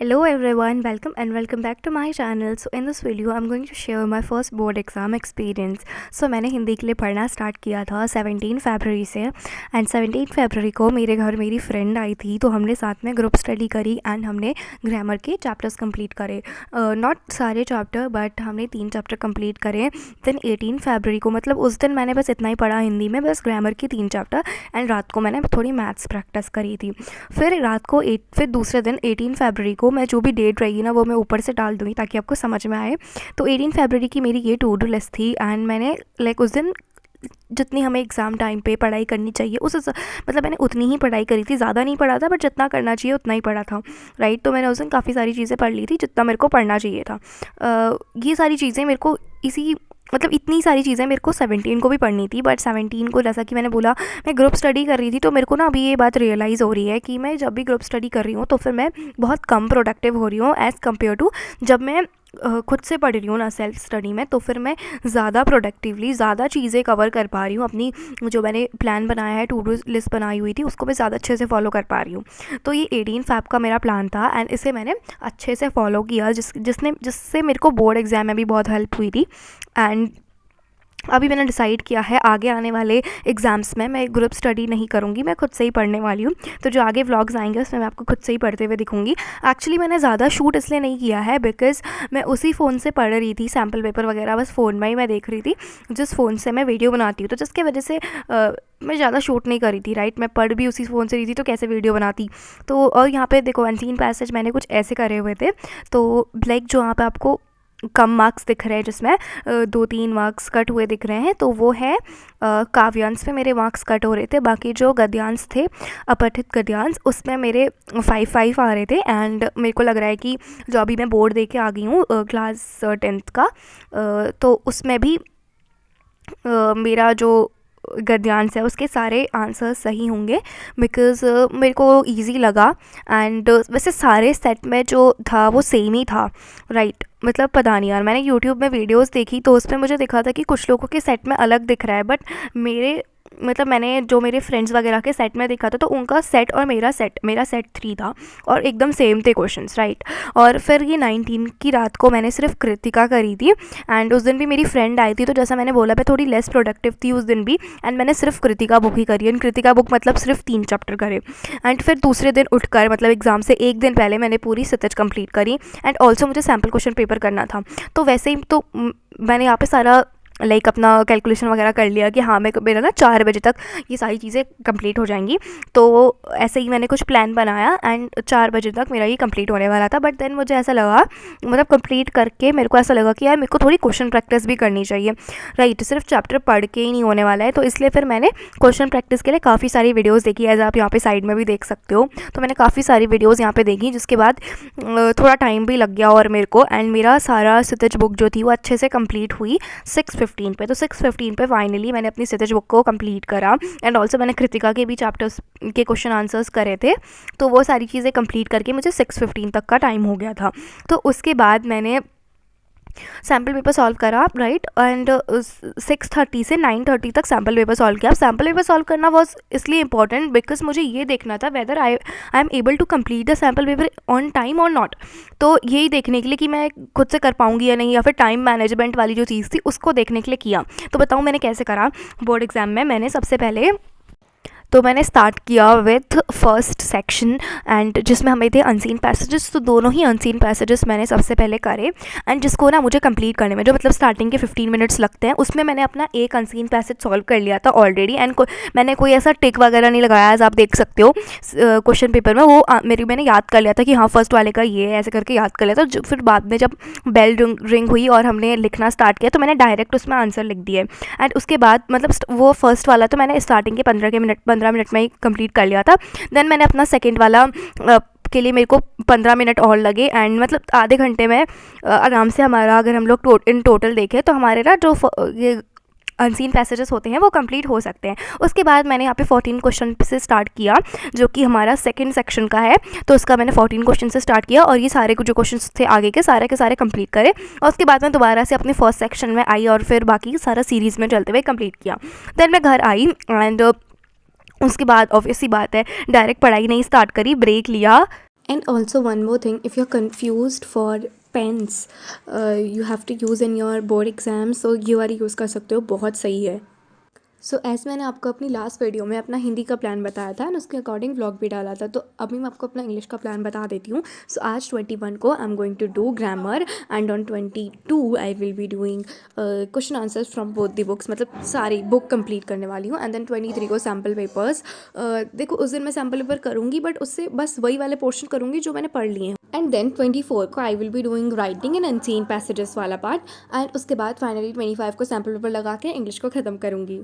Hello everyone, welcome and welcome back to my channel. So in this video I'm going to share my first board exam experience. So मैंने हिंदी के लिए पढ़ना start किया था 17 फरवरी से and 17 फरवरी को मेरे घर मेरी फ्रेंड आई थी, तो हमने साथ में ग्रुप स्टडी करी एंड हमने ग्रामर के चैप्टर्स कंप्लीट करे। नॉट सारे चैप्टर बट हमने 3 चैप्टर कंप्लीट करे। देन 18 फरवरी को, मतलब उस दिन मैंने बस इतना ही पढ़ा हिंदी में, बस ग्रामर की 3 चैप्टर एंड रात को मैंने थोड़ी मैथ्स प्रैक्टिस करी थी। फिर रात को फिर दूसरे दिन 18 फरवरी को मैं जो भी डेट रहेगी ना वो मैं ऊपर से डाल दूँगी ताकि आपको समझ में आए। तो 18 फरवरी की मेरी ये टू डू लिस्ट थी एंड मैंने उस दिन जितनी हमें एग्ज़ाम टाइम पे पढ़ाई करनी चाहिए मतलब मैंने उतनी ही पढ़ाई करी थी, ज़्यादा नहीं पढ़ा था बट जितना करना चाहिए उतना ही पढ़ा था, राइट। तो मैंने उस दिन काफ़ी सारी चीज़ें पढ़ ली थी जितना मेरे को पढ़ना चाहिए था। ये सारी चीज़ें मेरे को इतनी सारी चीज़ें मेरे को 17 को भी पढ़नी थी, बट 17 को जैसा कि मैंने बोला मैं ग्रुप स्टडी कर रही थी, तो मेरे को ना अभी ये बात रियलाइज़ हो रही है कि मैं जब भी ग्रुप स्टडी कर रही हूँ तो फिर मैं बहुत कम प्रोडक्टिव हो रही हूँ एज़ कम्पेयर टू जब मैं खुद से पढ़ रही हूँ ना सेल्फ स्टडी में। तो फिर मैं ज़्यादा प्रोडक्टिवली ज़्यादा चीज़ें कवर कर पा रही हूँ। अपनी जो मैंने प्लान बनाया है, टू डू लिस्ट बनाई हुई थी, उसको मैं ज़्यादा अच्छे से फॉलो कर पा रही हूँ। तो ये 18 फ़रवरी का मेरा प्लान था एंड इसे मैंने अच्छे से फॉलो किया, जिससे मेरे को बोर्ड एग्ज़ाम में भी बहुत हेल्प हुई थी। एंड अभी मैंने डिसाइड किया है आगे आने वाले एग्ज़ाम्स में मैं ग्रुप स्टडी नहीं करूँगी, मैं खुद से ही पढ़ने वाली हूँ। तो जो आगे व्लॉग्स आएंगे उसमें मैं आपको खुद से ही पढ़ते हुए दिखूँगी। एक्चुअली मैंने ज़्यादा शूट इसलिए नहीं किया है बिकॉज़ मैं उसी फ़ोन से पढ़ रही थी, सैम्पल पेपर वगैरह बस फ़ोन में ही मैं देख रही थी, जिस फ़ोन से मैं वीडियो बनाती हूँ। तो जिसके वजह से मैं ज़्यादा शूट नहीं करी थी, राइट। मैं पढ़ भी उसी फ़ोन से रही थी तो कैसे वीडियो बनाती। तो और यहाँ पे देखो अनसीन पैसेज मैंने कुछ ऐसे करे हुए थे। तो लाइक जो यहाँ पे आपको कम मार्क्स दिख रहे हैं, जिसमें 2-3 मार्क्स कट हुए दिख रहे हैं, तो वो है काव्यांश पे मेरे मार्क्स कट हो रहे थे। बाकी जो गद्यांश थे, अपठित गद्यांश, उसमें मेरे 5 आ रहे थे। एंड मेरे को लग रहा है कि जो अभी मैं बोर्ड दे के आ गई हूँ क्लास 10th का, तो उसमें भी मेरा जो गद्यांश है उसके सारे आंसर सही होंगे बिकॉज़ मेरे को इजी लगा। एंड वैसे सारे सेट में जो था वो सेम ही था, राइट। मतलब पता नहीं यार, मैंने यूट्यूब में वीडियोस देखी तो उसमें मुझे दिखा था कि कुछ लोगों के सेट में अलग दिख रहा है, बट मैंने जो मेरे फ्रेंड्स वगैरह के सेट में देखा था तो उनका सेट और मेरा सेट 3 था और एकदम सेम थे क्वेश्चंस, राइट। और फिर ये 19 की रात को मैंने सिर्फ कृतिका करी थी एंड उस दिन भी मेरी फ्रेंड आई थी, तो जैसा मैंने बोला मैं थोड़ी लेस प्रोडक्टिव थी उस दिन भी एंड मैंने सिर्फ कृतिका बुक ही करी एंड कृतिका बुक मतलब सिर्फ 3 चैप्टर करे। एंड फिर दूसरे दिन उठकर मतलब एग्ज़ाम से एक दिन पहले मैंने पूरी सितज कंप्लीट करी एंड ऑल्सो मुझे सैम्पल क्वेश्चन पेपर करना था। तो वैसे ही तो मैंने यहाँ पे सारा अपना कैलकुलेशन वगैरह कर लिया कि हाँ मेरा ना 4 बजे तक ये सारी चीज़ें कंप्लीट हो जाएंगी। तो ऐसे ही मैंने कुछ प्लान बनाया एंड 4 बजे तक मेरा ये कंप्लीट होने वाला था। बट देन मुझे ऐसा लगा, मतलब कंप्लीट करके मेरे को ऐसा लगा कि यार मेरे को थोड़ी क्वेश्चन प्रैक्टिस भी करनी चाहिए, राइट। सिर्फ चैप्टर पढ़ के ही नहीं होने वाला है। तो इसलिए फिर मैंने क्वेश्चन प्रैक्टिस के लिए काफ़ी सारी वीडियोज़ देखी, एज आप यहाँ पे साइड में भी देख सकते हो। तो मैंने काफ़ी सारी वीडियोज़ यहाँ पे देखी, जिसके बाद थोड़ा टाइम भी लग गया और मेरे को, एंड मेरा सारा सितज बुक जो थी वो अच्छे से कंप्लीट हुई 6:15 पे। तो 6:15 पे फाइनली मैंने अपनी सितज बुक को कंप्लीट करा एंड ऑल्सो मैंने कृतिका के भी चैप्टर्स के क्वेश्चन आंसर्स करे थे। तो वो सारी चीज़ें कंप्लीट करके मुझे 6:15 तक का टाइम हो गया था। तो उसके बाद मैंने सैम्पल पेपर सॉल्व करा, राइट। एंड 6:30 से 9:30 तक सैम्पल पेपर सॉल्व किया। सैम्पल पेपर सॉल्व करना वॉज इसलिए इंपॉर्टेंट बिकॉज मुझे ये देखना था whether I am able to complete the sample paper on time और नॉट। तो यही देखने के लिए कि मैं खुद से कर पाऊँगी या नहीं, या फिर टाइम मैनेजमेंट वाली जो चीज़ थी उसको देखने के लिए किया। तो बताऊँ मैंने कैसे करा बोर्ड एग्ज़ाम में। मैंने सबसे पहले मैंने स्टार्ट किया विथ फर्स्ट सेक्शन एंड जिसमें हमें थे अनसीन पैसेजेस। तो दोनों ही अनसीन पैसेजेस मैंने सबसे पहले करे एंड जिसको ना मुझे कंप्लीट करने में जो मतलब स्टार्टिंग के 15 मिनट्स लगते हैं, उसमें मैंने अपना एक अनसीन पैसेज सॉल्व कर लिया था ऑलरेडी। एंड मैंने कोई ऐसा टिक वगैरह नहीं लगाया, एज आप देख सकते हो क्वेश्चन पेपर में। वो मैंने याद कर लिया था कि हाँ फर्स्ट वाले का ये ऐसे करके याद कर लिया था। फिर बाद में जब बेल रिंग हुई और हमने लिखना स्टार्ट किया तो मैंने डायरेक्ट उसमें आंसर लिख दिए। एंड उसके बाद मतलब वो फर्स्ट वाला तो मैंने स्टार्टिंग के 15 मिनट में ही कंप्लीट कर लिया था। देन मैंने अपना सेकंड वाला के लिए मेरे को 15 मिनट और लगे एंड मतलब आधे घंटे में आराम से हमारा, अगर हम लोग इन टोटल देखें तो हमारे ना जो ये अनसीन पैसेजेस होते हैं वो कंप्लीट हो सकते हैं। उसके बाद मैंने यहाँ पे 14 क्वेश्चन से स्टार्ट किया, जो कि हमारा सेकंड सेक्शन का है। तो उसका मैंने 14 क्वेश्चन से स्टार्ट किया और ये सारे जो क्वेश्चन थे आगे के सारे कंप्लीट करे। और उसके बाद मैं दोबारा से अपने फर्स्ट सेक्शन में आई और फिर बाकी सारा सीरीज़ में चलते हुए कंप्लीट किया। देन मैं घर आई एंड उसके बाद ऑब्वियसली बात है डायरेक्ट पढ़ाई नहीं स्टार्ट करी, ब्रेक लिया And also one more thing, if you're confused for pens you have to use in your board exam, so ये वाली यूज़ कर सकते हो, बहुत सही है. सो एज़ मैंने आपको अपनी लास्ट वीडियो में अपना हिंदी का प्लान बताया था एंड उसके अकॉर्डिंग व्लॉग भी डाला था, तो अभी मैं आपको अपना इंग्लिश का प्लान बता देती हूँ. सो आज 21 को I am going to do grammar and on 22 I will be doing question answers from both the books, मतलब सारी बुक कंप्लीट करने वाली हूँ. एंड देन 23 को सैम्पल पेपर्स. देखो उस दिन मैं सैम्पल पेपर करूँगी बट उससे बस वही वाले पोर्शन करूँगी जो मैंने पढ़ लिए हैं. एंड देन 24 को आई will be doing writing in unseen passages वाला पार्ट. एंड उसके बाद फाइनली 25 को सैम्पल पेपर लगा के इंग्लिश को ख़त्म करूँगी.